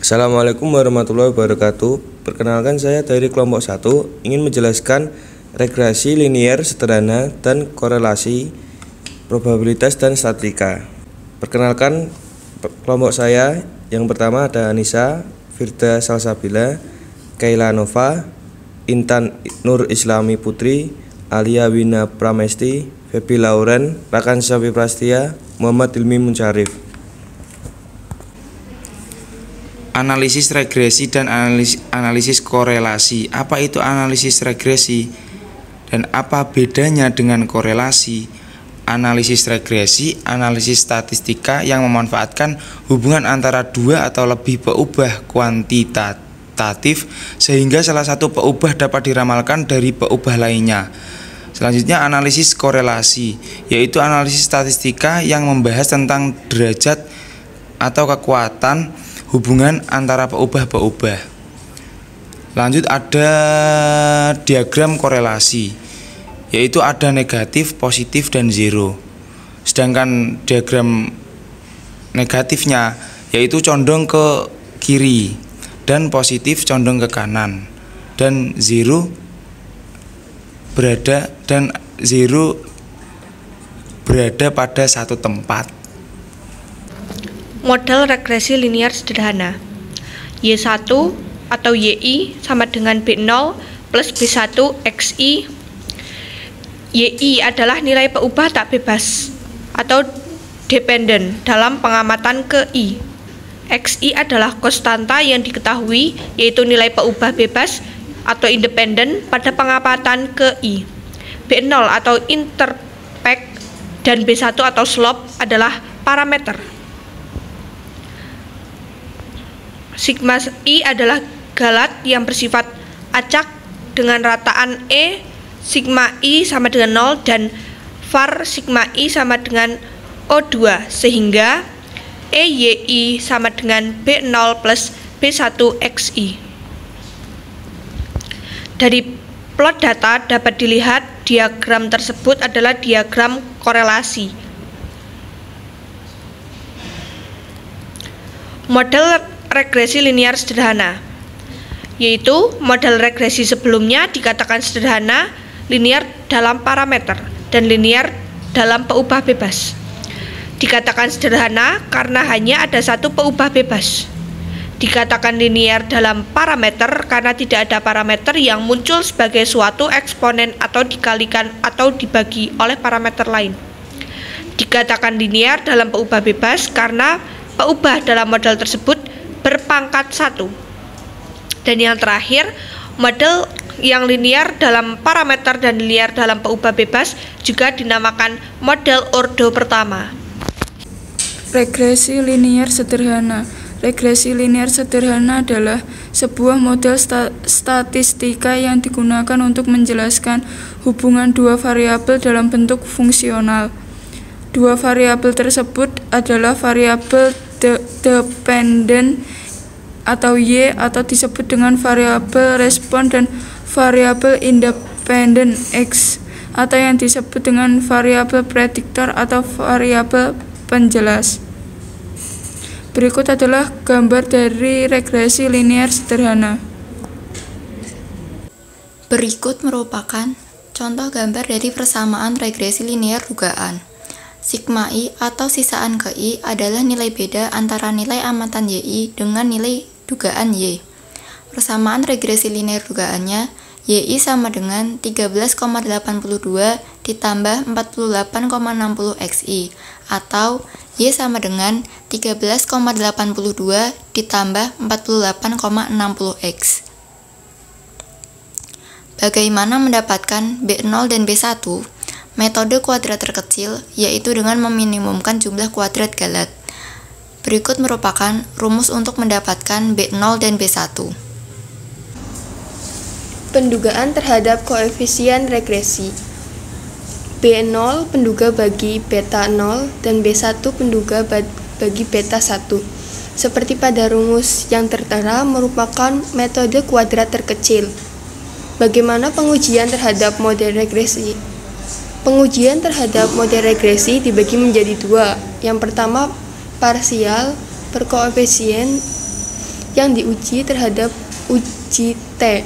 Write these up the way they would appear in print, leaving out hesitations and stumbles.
Assalamualaikum warahmatullahi wabarakatuh. Perkenalkan, saya dari kelompok 1 ingin menjelaskan regresi linier sederhana dan korelasi probabilitas dan statistika. Perkenalkan kelompok saya, yang pertama ada Anissa, Firda Salsabila, Kaila Nova, Intan Nur Islami Putri, Alia Wina Pramesti, Febi Lauren, Rakan Syafi Prastia, Muhammad Ilmi Muncarif. Analisis regresi dan analisis korelasi. Apa itu analisis regresi dan apa bedanya dengan korelasi? Analisis regresi, analisis statistika yang memanfaatkan hubungan antara dua atau lebih peubah kuantitatif sehingga salah satu peubah dapat diramalkan dari peubah lainnya. Selanjutnya analisis korelasi, yaitu analisis statistika yang membahas tentang derajat atau kekuatan hubungan antara peubah-peubah. Lanjut ada diagram korelasi, yaitu ada negatif, positif, dan zero. Sedangkan diagram negatifnya yaitu condong ke kiri dan positif condong ke kanan, dan zero berada pada satu tempat. Model regresi linier sederhana. Y1 atau YI sama dengan B0 plus B1 XI. YI adalah nilai peubah tak bebas atau dependent dalam pengamatan ke I. XI adalah konstanta yang diketahui, yaitu nilai peubah bebas atau independen pada pengamatan ke I. B0 atau intercept dan B1 atau slope adalah parameter. Sigma I adalah galat yang bersifat acak dengan rataan E. Sigma I sama dengan 0 dan var sigma I sama dengan O2, sehingga EYI sama dengan B0 plus B1 XI. Dari plot data dapat dilihat diagram tersebut adalah diagram korelasi. Model regresi linier sederhana, yaitu model regresi sebelumnya dikatakan sederhana, linier dalam parameter, dan linier dalam peubah bebas. Dikatakan sederhana karena hanya ada satu peubah bebas. Dikatakan linier dalam parameter karena tidak ada parameter yang muncul sebagai suatu eksponen atau dikalikan atau dibagi oleh parameter lain. Dikatakan linier dalam peubah bebas karena peubah dalam model tersebut berpangkat 1. Dan yang terakhir, model yang linier dalam parameter dan linier dalam peubah bebas juga dinamakan model ordo pertama. Regresi linier sederhana. Regresi linier sederhana adalah sebuah model statistika yang digunakan untuk menjelaskan hubungan dua variabel dalam bentuk fungsional. Dua variabel tersebut adalah variabel dependen atau Y, atau disebut dengan variabel respon, dan variabel independen X, atau yang disebut dengan variabel prediktor atau variabel penjelas. Berikut adalah gambar dari regresi linier sederhana. Berikut merupakan contoh gambar dari persamaan regresi linier dugaan. Sigma I atau sisaan ke I adalah nilai beda antara nilai amatan YI dengan nilai dugaan Y. Persamaan regresi linier dugaannya, YI sama dengan 13,82 ditambah 48,60 XI, atau Y sama dengan 13,82 ditambah 48,60 X. Bagaimana mendapatkan B0 dan B1? Metode kuadrat terkecil, yaitu dengan meminimumkan jumlah kuadrat galat. Berikut merupakan rumus untuk mendapatkan B0 dan B1. Pendugaan terhadap koefisien regresi. B0 penduga bagi beta 0 dan B1 penduga bagi beta 1. Seperti pada rumus yang tertera merupakan metode kuadrat terkecil. Bagaimana pengujian terhadap model regresi? Pengujian terhadap model regresi dibagi menjadi dua. Yang pertama, parsial berkoefisien yang diuji terhadap uji T.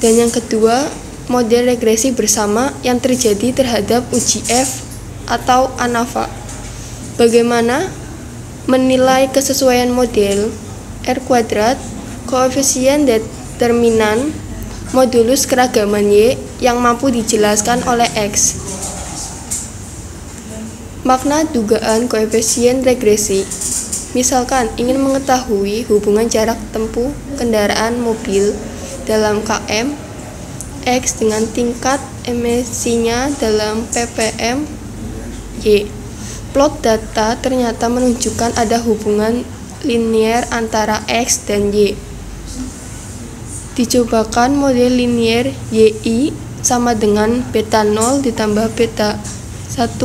Dan yang kedua, model regresi bersama yang terjadi terhadap uji F atau ANAVA. Bagaimana menilai kesesuaian model? R kuadrat, koefisien determinan, modulus keragaman Y yang mampu dijelaskan oleh X. Makna dugaan koefisien regresi. Misalkan ingin mengetahui hubungan jarak tempuh kendaraan mobil dalam km, X dengan tingkat emisinya dalam ppm, Y. Plot data ternyata menunjukkan ada hubungan linier antara X dan Y. Dicobakan model linier YI sama dengan beta 0 ditambah beta 1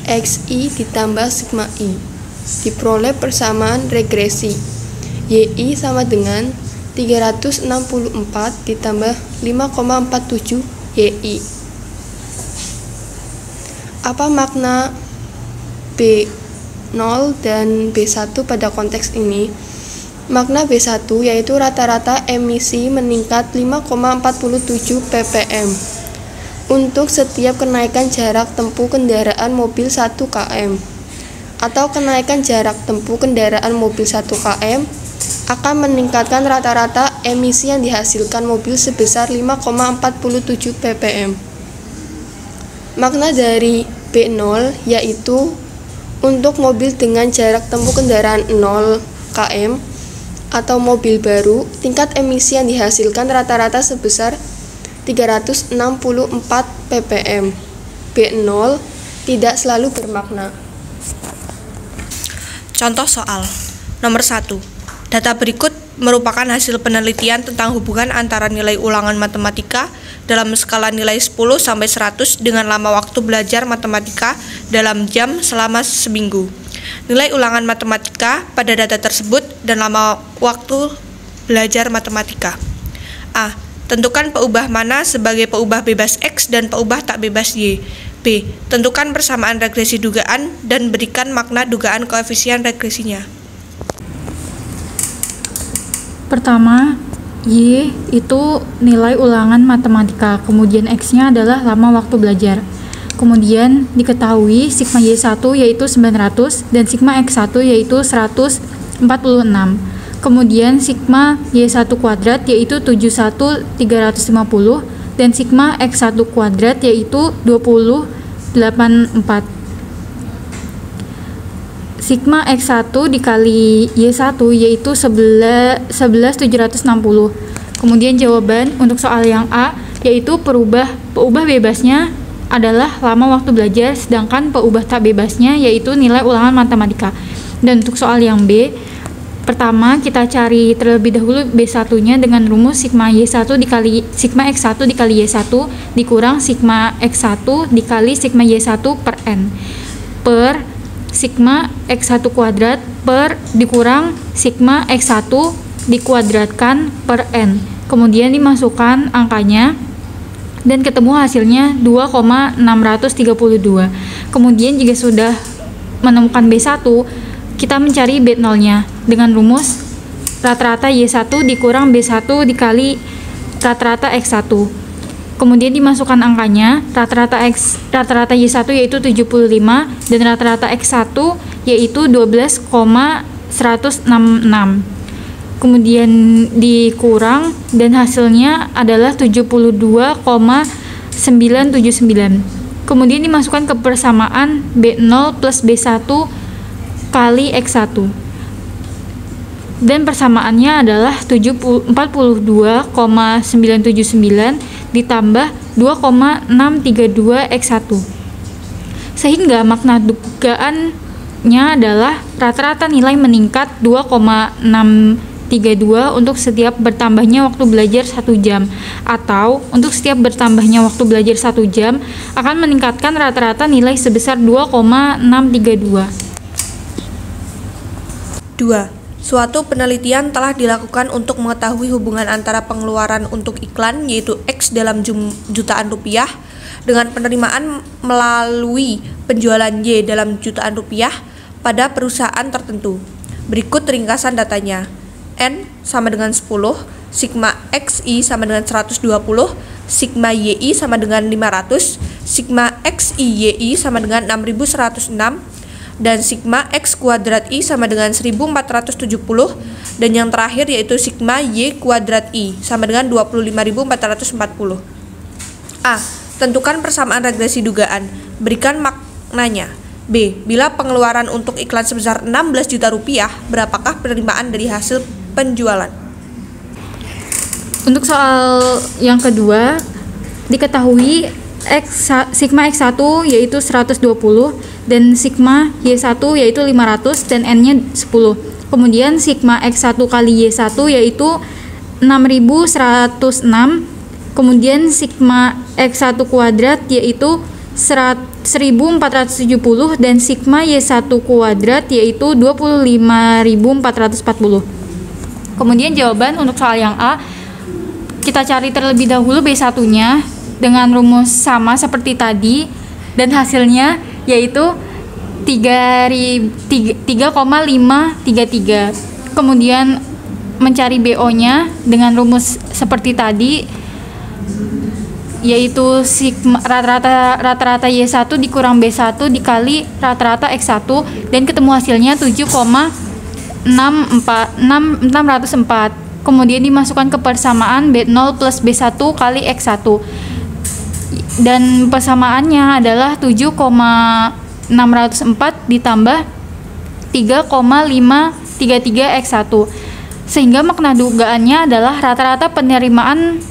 XI ditambah sigma I. Diperoleh persamaan regresi. YI sama dengan 364 ditambah 5,47 YI. Apa makna B0 dan B1 pada konteks ini? Makna B1 yaitu rata-rata emisi meningkat 5,47 ppm untuk setiap kenaikan jarak tempuh kendaraan mobil 1 km, atau kenaikan jarak tempuh kendaraan mobil 1 km akan meningkatkan rata-rata emisi yang dihasilkan mobil sebesar 5,47 ppm. Makna dari B0 yaitu untuk mobil dengan jarak tempuh kendaraan 0 km atau mobil baru, tingkat emisi yang dihasilkan rata-rata sebesar 364 ppm. B0 tidak selalu bermakna. Contoh soal nomor 1. Data berikut merupakan hasil penelitian tentang hubungan antara nilai ulangan matematika dalam skala nilai 10 sampai 100 dengan lama waktu belajar matematika dalam jam selama seminggu. Nilai ulangan matematika pada data tersebut dan lama waktu belajar matematika. A. Tentukan peubah mana sebagai peubah bebas X dan peubah tak bebas Y. B. Tentukan persamaan regresi dugaan dan berikan makna dugaan koefisien regresinya. Pertama, Y itu nilai ulangan matematika, kemudian X-nya adalah lama waktu belajar. Kemudian diketahui sigma Y1 yaitu 900 dan sigma X1 yaitu 146. Kemudian sigma Y1 kuadrat yaitu 71350 dan sigma X1 kuadrat yaitu 2084. Sigma X1 dikali Y1 yaitu 11760. Kemudian jawaban untuk soal yang A yaitu peubah bebasnya adalah lama waktu belajar, sedangkan peubah tak bebasnya yaitu nilai ulangan matematika. Dan untuk soal yang B, pertama kita cari terlebih dahulu B1-nya dengan rumus sigma Y1 dikali sigma X1 dikali Y1 dikurang sigma X1 dikali sigma Y1 per N per sigma X1 kuadrat per dikurang sigma X1 dikuadratkan per N. Kemudian dimasukkan angkanya dan ketemu hasilnya 2,632. Kemudian jika sudah menemukan B1, kita mencari B0-nya dengan rumus rata-rata Y1 dikurang B1 dikali rata-rata X1. Kemudian dimasukkan angkanya, rata-rata Y1 yaitu 75 dan rata-rata X1 yaitu 12,166. Kemudian dikurang dan hasilnya adalah 72,979. Kemudian dimasukkan ke persamaan B0 plus B1 kali X1. Dan persamaannya adalah 42,979 ditambah 2,632 X1. Sehingga makna dugaannya adalah rata-rata nilai meningkat 2,632 untuk setiap bertambahnya waktu belajar 1 jam, atau untuk setiap bertambahnya waktu belajar 1 jam akan meningkatkan rata-rata nilai sebesar 2,632. 2. Suatu penelitian telah dilakukan untuk mengetahui hubungan antara pengeluaran untuk iklan yaitu X dalam jutaan rupiah dengan penerimaan melalui penjualan Y dalam jutaan rupiah pada perusahaan tertentu. Berikut ringkasan datanya. N sama dengan 10, sigma XI sama dengan 120, sigma YI sama dengan 500, sigma XI-YI sama dengan 6106, dan sigma X kuadrat I sama dengan 1470, dan yang terakhir yaitu sigma Y kuadrat I sama dengan 25440. A. Tentukan persamaan regresi dugaan. Berikan maknanya. B. Bila pengeluaran untuk iklan sebesar 16 juta rupiah, berapakah penerimaan dari hasil penjualan? Untuk soal yang kedua, diketahui sigma X1 yaitu 120 dan sigma Y1 yaitu 500 dan N-nya 10. Kemudian sigma X1 kali Y1 yaitu 6106. Kemudian sigma X1 kuadrat yaitu 1470 dan sigma Y1 kuadrat yaitu 25440. Kemudian jawaban untuk soal yang A, kita cari terlebih dahulu B1-nya dengan rumus sama seperti tadi dan hasilnya yaitu 3,533. Kemudian mencari BO-nya dengan rumus seperti tadi yaitu sigma rata-rata Y1 dikurang B1 dikali rata-rata X1 dan ketemu hasilnya 7,604. Kemudian dimasukkan ke persamaan B0 plus B1 kali X1 dan persamaannya adalah 7,604 ditambah 3,533 X1, sehingga makna dugaannya adalah rata-rata penerimaan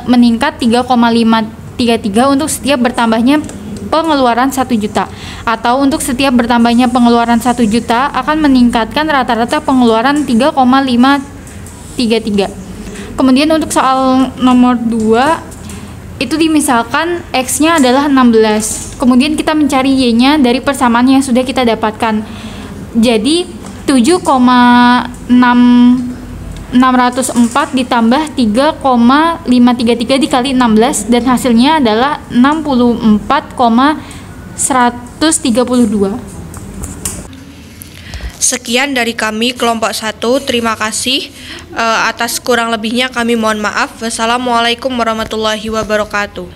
meningkat 3,533 untuk setiap bertambahnya pengeluaran 1 juta, atau untuk setiap bertambahnya pengeluaran 1 juta akan meningkatkan rata-rata pengeluaran 3,533. Kemudian untuk soal nomor 2 itu dimisalkan X-nya adalah 16. Kemudian kita mencari Y-nya dari persamaan yang sudah kita dapatkan. Jadi 7,604 ditambah 3,533 dikali 16 dan hasilnya adalah 64,132. Sekian dari kami kelompok 1. Terima kasih. Atas kurang lebihnya kami mohon maaf. Wassalamualaikum warahmatullahi wabarakatuh.